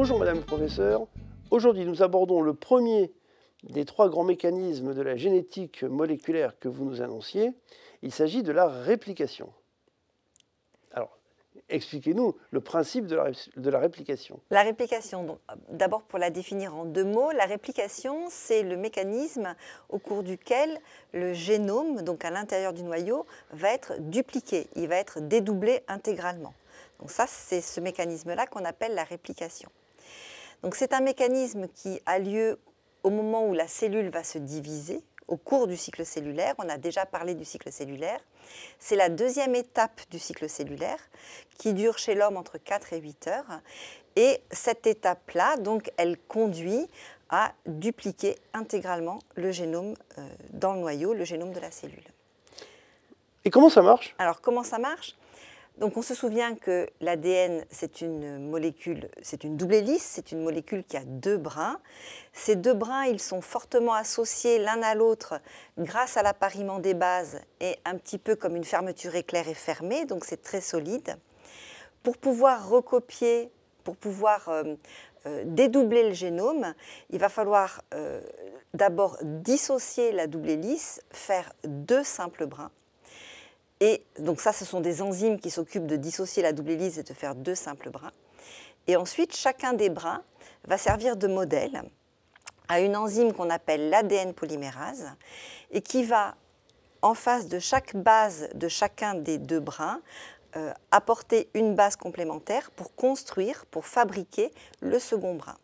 Bonjour Madame le Professeur. Aujourd'hui, nous abordons le premier des trois grands mécanismes de la génétique moléculaire que vous nous annonciez. Il s'agit de la réplication. Alors, expliquez-nous le principe de la réplication. La réplication, d'abord pour la définir en deux mots, la réplication, c'est le mécanisme au cours duquel le génome, donc à l'intérieur du noyau, va être dupliqué, il va être dédoublé intégralement. Donc ça, c'est ce mécanisme-là qu'on appelle la réplication. Donc c'est un mécanisme qui a lieu au moment où la cellule va se diviser, au cours du cycle cellulaire. On a déjà parlé du cycle cellulaire. C'est la deuxième étape du cycle cellulaire qui dure chez l'homme entre 4 et 8 heures. Et cette étape-là, donc, elle conduit à dupliquer intégralement le génome dans le noyau, le génome de la cellule. Et comment ça marche? Alors, comment ça marche? Donc, on se souvient que l'ADN, c'est une molécule, c'est une double hélice, c'est une molécule qui a deux brins. Ces deux brins, ils sont fortement associés l'un à l'autre grâce à l'appariement des bases et un petit peu comme une fermeture éclair et fermée, donc c'est très solide. Pour pouvoir recopier, pour pouvoir dédoubler le génome, il va falloir d'abord dissocier la double hélice, faire deux simples brins. Et donc ça, ce sont des enzymes qui s'occupent de dissocier la double hélice et de faire deux simples brins. Et ensuite, chacun des brins va servir de modèle à une enzyme qu'on appelle l'ADN polymérase et qui va, en face de chaque base de chacun des deux brins, apporter une base complémentaire pour construire, pour fabriquer le second brin.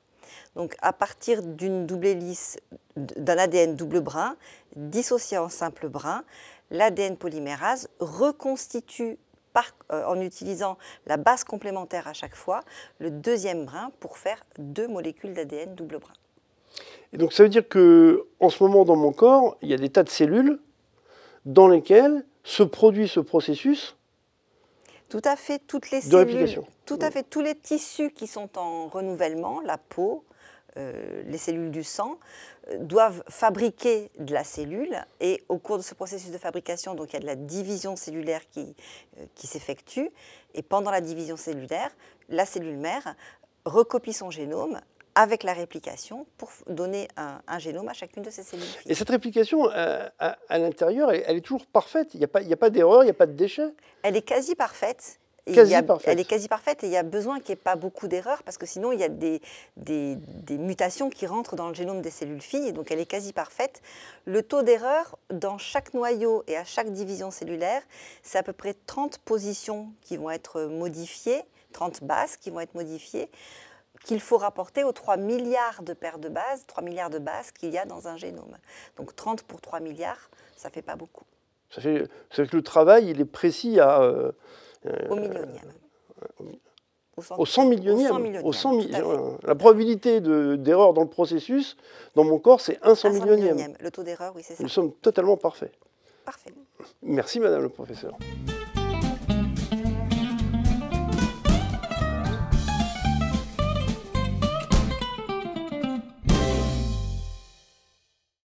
Donc à partir d'une double hélice, d'un ADN double brin, dissocié en simple brin, l'ADN polymérase reconstitue en utilisant la base complémentaire à chaque fois le deuxième brin pour faire deux molécules d'ADN double brin. Et donc ça veut dire qu'en ce moment dans mon corps, il y a des tas de cellules dans lesquelles se produit ce processus. Tout à fait, toutes les cellules, tout à fait, tous les tissus qui sont en renouvellement, la peau, les cellules du sang, doivent fabriquer de la cellule et au cours de ce processus de fabrication, donc il y a de la division cellulaire qui s'effectue et pendant la division cellulaire, la cellule mère recopie son génome avec la réplication pour donner un génome à chacune de ces cellules filles. Et cette réplication, à l'intérieur, elle est toujours parfaite? Il n'y a pas d'erreur, il n'y a pas de déchet? Elle est quasi parfaite. Elle est quasi parfaite et il y a besoin qu'il n'y ait pas beaucoup d'erreurs parce que sinon il y a des mutations qui rentrent dans le génome des cellules filles et donc elle est quasi parfaite. Le taux d'erreur dans chaque noyau et à chaque division cellulaire, c'est à peu près 30 positions qui vont être modifiées, 30 bases qui vont être modifiées, qu'il faut rapporter aux 3 milliards de paires de bases, 3 milliards de bases qu'il y a dans un génome. Donc 30 pour 3 milliards, ça ne fait pas beaucoup. Ça fait que le travail, il est précis à... au millionième. Au 100 millionième. La probabilité d'erreur dans le processus, dans mon corps, c'est 1 100 millionième. Le taux d'erreur, oui, c'est ça. Nous sommes totalement parfaits. Parfait. Merci Madame le Professeur.